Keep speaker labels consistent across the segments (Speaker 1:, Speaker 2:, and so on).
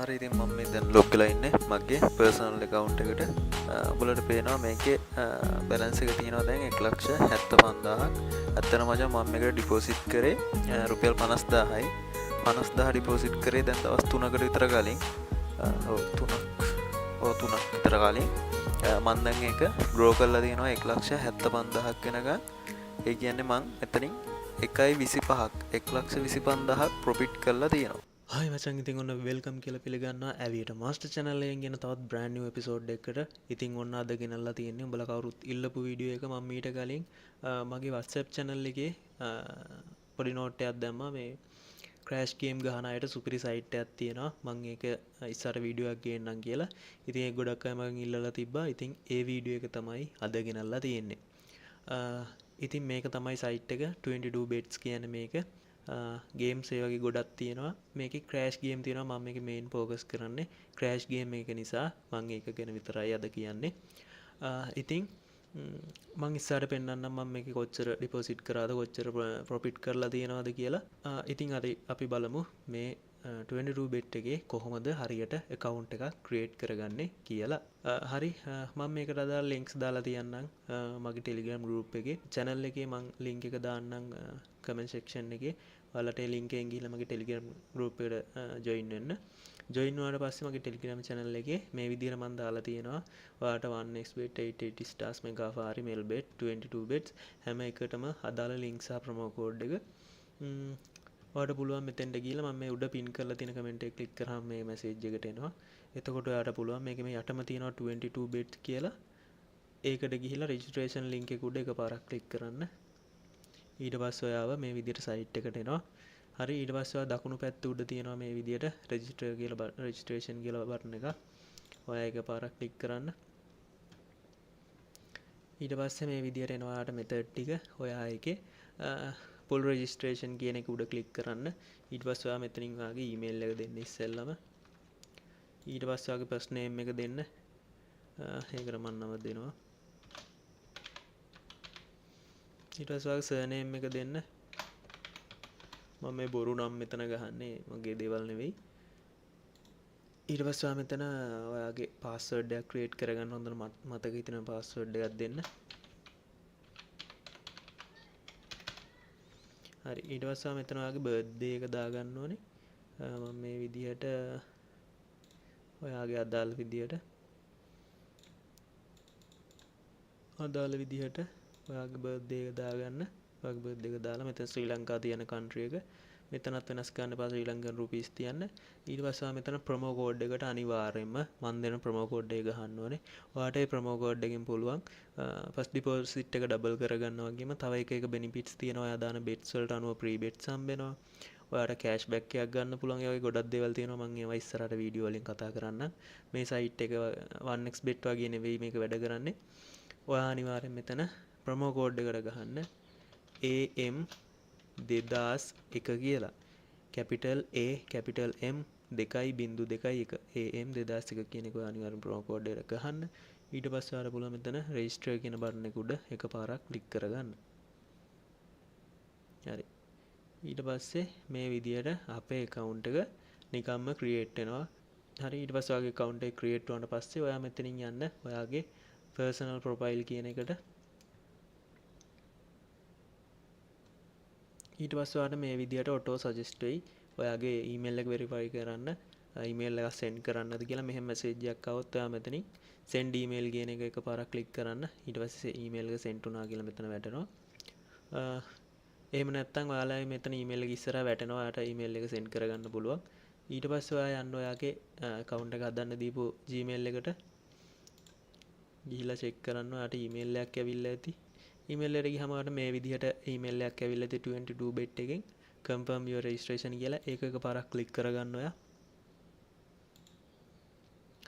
Speaker 1: හරි ඉතින් මම මේ දැන් ලොග් වෙලා ඉන්නේ මගේ පර්සනල් account එකට. ඔයාලට පේනවා මේකේ බැලන්ස් එක තියෙනවා දැන් 1,75,000ක්. ඇත්තටම මචං මම මේකට ඩිපොසිට් කරේ රුපියල් 50,000යි. 50,000 ඩිපොසිට් කරේ දැන් දවස් 3කට විතර කලින්. ඔව් 3ක් විතර කලින්. මම දැන් ඒක ග්‍රෝ කරලා තියෙනවා 1,75,000ක් වෙනකන්. ඒ කියන්නේ මම එතනින් 1.25ක් 1,25,000ක් ප්‍රොෆිට් කරලා තියෙනවා.
Speaker 2: හයි මචන් ඉතින් ඔන්න වෙල්කම් කියලා පිළිගන්නවා ඇවියට මාස්ටර් channel එකෙන් ගෙන තවත් brand new episode එකකට. ඉතින් ඔන්න අද ගෙනල්ලා තියෙන්නේ උඹලා කවුරුත් ඉල්ලපු වීඩියෝ එක මම ඊට කලින් මගේ WhatsApp channel එකේ පොඩි note එකක් දැම්මා මේ crash game ගහන අයට සුපිරි site එකක් තියෙනවා. මම ඒක ඉස්සර වීඩියෝ එකක් ගේන්නම් කියලා. ඉතින් ඒක ගොඩක් අය මගෙන් ඉල්ලලා තිබ්බා. ඉතින් ඒ වීඩියෝ එක තමයි අද ගෙනල්ලා තියෙන්නේ. ඉතින් මේක තමයි site එක 22 bets කියන්නේ මේක. ගේම්ස් ඒ වගේ ගොඩක් තියෙනවා. මේකේ ක්‍රෑෂ් ගේම් තියෙනවා. මම මේකේ මේන් ફોකස් කරන්නේ ක්‍රෑෂ් ගේම් එක නිසා මම ඒක ගැන විතරයි අද කියන්නේ. ඉතින් මම ඉස්සරහට පෙන්නන්නම් මම මේකේ කොච්චර ඩිපොසිට් කරාද කොච්චර ප්‍රොෆිට් කරලා තියෙනවද කියලා. ඉතින් අපි බලමු මේ 22 bet එකේ කොහොමද හරියට account එකක් create කරගන්නේ කියලා. හරි මම මේකට අදාළ links දාලා තියන්නම් මගේ Telegram group එකේ. channel එකේ මම link එක දාන්නම් comment section එකේ. ඔයාලට ඒ link එකෙන් ගිහලා මගේ Telegram group එකට join වෙන්න. join වුණාට පස්සේ මගේ Telegram channel එකේ මේ විදිහට මම දාලා තියෙනවා. ඔයාලට 1xbet 880 stars mega fari melbet 22 bets හැම එකටම අදාළ link සහ promo code එක ඔයාලට පුළුවන් මෙතෙන්ට ගිහලා මම මේ උඩ pin කරලා තියෙන comment එක click කරාම මේ message එකට එනවා. එතකොට ඔයාලට පුළුවන් මේකේ මේ යටම තියෙනවා 22 bets කියලා. ඒකට ගිහිලා registration link එක උඩ එකපාරක් click කරන්න. ඊට පස්සේ ඔයාව මේ විදිහට site එකට එනවා. හරි ඊට පස්සේ ඔයා දකුණු පැත්තේ උඩ තියෙනවා මේ විදිහට register කියලා registration කියලා බටන් එක. ඔයා එකපාරක් click කරන්න. ඊට පස්සේ මේ විදිහට එනවා ඔයාට method ටික. ඔයා ඒකේ full registration කියන එක උඩ click කරන්න. ඊට පස්සේ ඔයා මෙතනින් ඔයාගේ email එක දෙන්න ඉස්සෙල්ලම. ඊට පස්සේ ඔයාගේ first name එක දෙන්න. ඒකට මම නම දෙනවා. ඊට පස්සේ ඔයාගේ surname එක දෙන්න. මම මේ බොරු නම් මෙතන ගහන්නේ මගේ දේවල් නෙවෙයි. ඊට පස්සේ ඔයා මෙතන ඔයාගේ password එකක් create කරගන්න හොඳට මතක හිටින password එකක් දෙන්න. හරි ඊට පස්සේ ඔයා මෙතන ඔයාගේ birthday එක දාගන්න ඕනේ. මම මේ විදිහට ඔයාගේ අදාළ විදිහට ඔයාගේ බර්ත්ඩේ එක දාගන්න. ඔයාගේ බර්ත්ඩේ එක දාලා මෙතන ශ්‍රී ලංකා තියෙන country එක මෙතනත් වෙනස් කරන්න එපා ශ්‍රී ලංකන් රුපීස් තියන්න. ඊට පස්සේ මෙතන promo code එකට අනිවාර්යයෙන්ම මම දෙන promo code එක ගහන්න ඕනේ. ඔයාට ඒ promo code එකෙන් පුළුවන් first deposit එක double කරගන්න වගේම තව එක benefits තියෙනවා. ඔයා දාන bets වලට අනුව free bets හම්බ වෙනවා. ඔයාට cashback එකක් ගන්න පුළුවන්. ඒ වගේ ගොඩක් දේවල් තියෙනවා. මම ඒවා ඉස්සරහට වීඩියෝ වලින් කතා කරන්නම්. මේ site එක 1xbet වගේ නෙවෙයි මේක වැඩ කරන්නේ. ඔයා අනිවාර්යෙන් මෙතන ප්‍රොමෝ කෝඩ් එකට ගහන්න AM 2001 කියලා. Capital A capital M 2.21 AM 2001 කියන එක අනිවාර්යෙන් ප්‍රොමෝ කෝඩ් එකට ගහන්න. ඊට පස්සේ ආර පුළුවන් මෙතන රෙජිස්ටර් කියන බටන් එක උඩ එකපාරක් ක්ලික් කරගන්න. හරි. ඊට පස්සේ මේ විදියට අපේ account එක නිකම්ම create වෙනවා. හරි ඊට පස්සේ ඔයාගේ account එක create වුණාට පස්සේ ඔයා මෙතනින් යන්න ඔයාගේ personal profile කියන එකට. ඊට පස්සේ ඔයාලට මේ විදියට auto suggest වෙයි ඔයාගේ email එක verify කරන්න email එක send කරන්නද කියලා. මෙහෙම message එකක් આવොත් ඔයා මෙතනින් send email කියන එක එකපාරක් click කරන්න. ඊට පස්සේ email එක send වුණා කියලා මෙතන වැටෙනවා. එහෙම නැත්නම් ඔයාලා මෙතන email එක ඉස්සරහා වැටෙනවා. ඔයාට email එක send කරගන්න පුළුවන්. ඊට පස්සේ ඔයා යන්න ඔයාගේ account එක හදන්න දීපු Gmail එකට ගිහිලා check කරන්න. ඔයාට email එකක් ඇවිල්ලා ඇති. email එකට ගිහම ඔයාලට මේ විදිහට email එකක් ඇවිල්ලා ඇති 22 bet එකෙන් confirm your registration කියලා. ඒක එකපාරක් click කරගන්න ඔයා.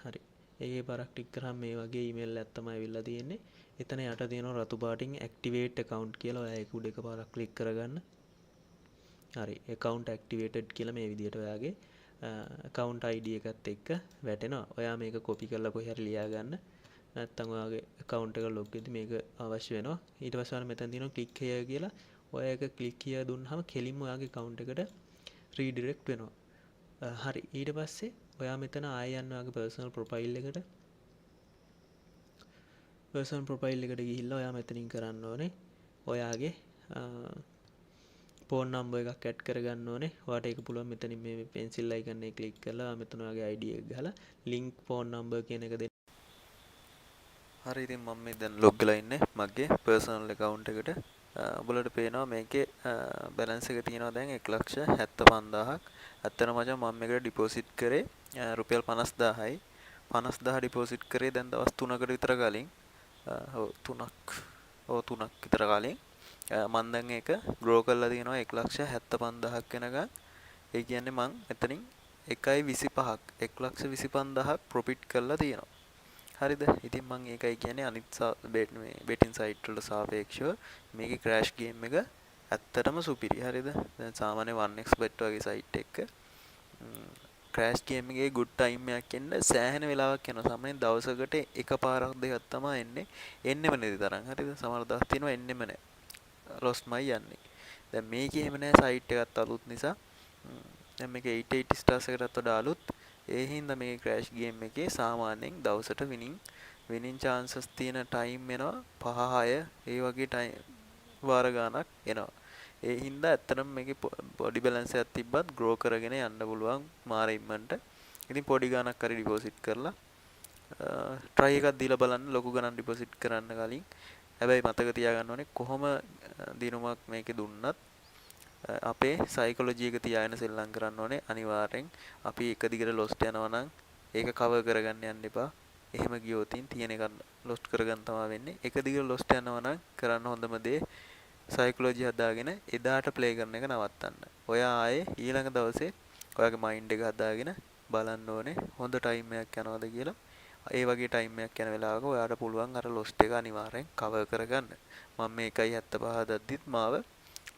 Speaker 2: හරි. ඒකේ පාරක් click කරාම මේ වගේ email එකක් තමයි ඇවිල්ලා තියෙන්නේ. එතන යට තියෙනවා රතු පාටින් activate account කියලා. ඔයා ඒක උඩ එකපාරක් click කරගන්න. හරි. account activated කියලා මේ විදිහට ඔයාගේ account ID එකත් එක්ක වැටෙනවා. ඔයා මේක copy කරලා කොහේ හරි ලියා ගන්න. නැත්නම් ඔයාගේ account එක log වෙද්දි මේක අවශ්‍ය වෙනවා. ඊට පස්සේ ඔයාලා මෙතන තියෙනවා click here කියලා. ඔයා ඒක click here දුන්නාම කෙලින්ම ඔයාගේ account එකට redirect වෙනවා. හරි ඊට පස්සේ ඔයා මෙතන ආය යන්න ඔයාගේ පර්සනල් ප්‍රොෆයිල් එකට. පර්සනල් ප්‍රොෆයිල් එකට ගිහිල්ලා ඔයා මෙතනින් කරන්න ඕනේ ඔයාගේ ෆෝන් නම්බර් එකක් ඇඩ් කරගන්න ඕනේ. ඔයාට ඒක පුළුවන් මෙතනින් මේ පෙන්සිල් අයිකන් එක ක්ලික් කරලා මෙතන ඔයාගේ ID එක ගහලා link phone number කියන එක දෙන්න.
Speaker 1: හරි ඉතින් මම මේ දැන් ලොග් වෙලා ඉන්නේ මගේ පර්සනල් account එකට. ඔබලට පේනවා මේකේ බැලන්ස් එක තියෙනවා දැන් 1,75,000ක්. ඇත්තටම මචං මම මේකට ඩිපොසිට් කරේ රුපියල් 50,000යි. 50,000 ඩිපොසිට් කරේ දැන් දවස් 3කට විතර කලින්. ඔව් 3ක් විතර කලින්. මම දැන් ඒක ග්‍රෝ කරලා තියෙනවා 1,75,000ක් වෙනකන්. ඒ කියන්නේ මං එතනින් 1.25ක් 1,25,000ක් ප්‍රොෆිට් කරලා තියෙනවා. හරිද? ඉතින් මම ඒකයි කියන්නේ අනිත් බෙටින් සයිට් වලට සාපේක්ෂව මේකේ ක්‍රෑෂ් ගේම් එක ඇත්තටම සුපිරි. හරිද? දැන් සාමාන්‍ය 1xbet වගේ සයිට් එක ක්‍රෑෂ් ගේම් එකේ good time එකක් එන්න සෑහෙන වෙලාවක් යනවා. සාමාන්‍යයෙන් දවසකට එකපාරක් දෙකක් තමයි එන්නේ. එන්නෙම නැති තරම්. හරිද? සමහර දවස් තියෙනවා එන්නෙම නැහැ. ලොස්මයි යන්නේ. දැන් මේකේ එහෙම නැහැ සයිට් එකත් අලුත් නිසා. දැන් මේක 880 stars එකටත් වඩා අලුත්. ඒ හින්දා මේ ක්‍රෑෂ් ගේම් එකේ සාමාන්‍යයෙන් දවසට විනින් chances තියෙන time එනවා 5 6 ඒ වගේ time වාර ගාණක් එනවා. ඒ හින්දා ඇත්තටම මේකේ බොඩි බැලන්ස් එකක් තිබ්බත් grow කරගෙන යන්න පුළුවන් මාර ඉම්මන්ට. ඉතින් පොඩි ගාණක් හරි ඩිපොසිට් කරලා try එකක් දීලා බලන්න ලොකු ගණන් ඩිපොසිට් කරන්න කලින්. හැබැයි මතක තියාගන්න ඕනේ කොහොම දිනුමක් මේකේ දුන්නත් අපේ සයිකොලොජි එක තියාගෙන සෙල්ලම් කරන්න ඕනේ අනිවාර්යෙන්. අපි එක දිගට ලොස්ට් යනවා නම් ඒක කවර් කරගන්න යන්න එපා. එහෙම ගියොතින් තියෙන එක ලොස්ට් කරගන්න තමයි වෙන්නේ. එක දිගට ලොස්ට් යනවා නම් කරන්න හොඳම දේ සයිකොලොජි හදාගෙන එදාට ප්ලේ කරන එක නවත්තන්න. ඔයා ආයේ ඊළඟ දවසේ ඔයාගේ මයින්ඩ් එක හදාගෙන බලන්න ඕනේ හොඳ ටයිම් එකක් යනවාද කියලා. ඒ වගේ ටයිම් එකක් යන වෙලාවක ඔයාට පුළුවන් අර ලොස්ට් එක අනිවාර්යෙන් කවර් කරගන්න. මම මේ 1.75 දද්දිත් මාව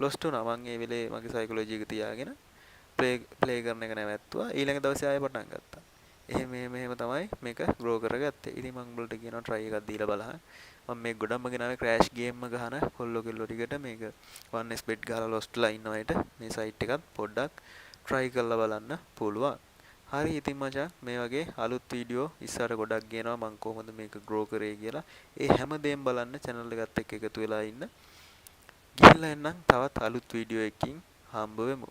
Speaker 1: ලොස්ට් වුණා. මම ඒ වෙලේ මගේ සයිකොලොජි එක තියාගෙන ප්ලේ කරන එක නැවැත්තුවා. ඊළඟ දවසේ ආයෙ පටන් ගත්තා. එහෙම තමයි මේක ග්‍රෝ කරගත්තේ. ඉතින් මම උඹලට කියනවා try එකක් දීලා බලන්න. මම මේ ගොඩක්ම ගෙනාවේ ක්‍රෑෂ් ගේම් එක ගහන කොල්ලෝ කෙල්ලෝ ටිකට මේක 1xbet ගහලා ලොස්ට්ලා ඉන්න අයට මේ සයිට් එකත් පොඩ්ඩක් try කරලා බලන්න පුළුවන්. හරි ඉතින් මචං මේ වගේ අලුත් වීඩියෝ ඉස්සර ගොඩක් ගේනවා මම කොහොමද මේක ග්‍රෝ කරේ කියලා. ඒ හැම දෙයක්ම බලන්න channel එකත් එක්ක එකතු වෙලා ඉන්න. ගිහිල්ලා එන්නම් තවත් අලුත් වීඩියෝ එකකින් හම්බ වෙමු.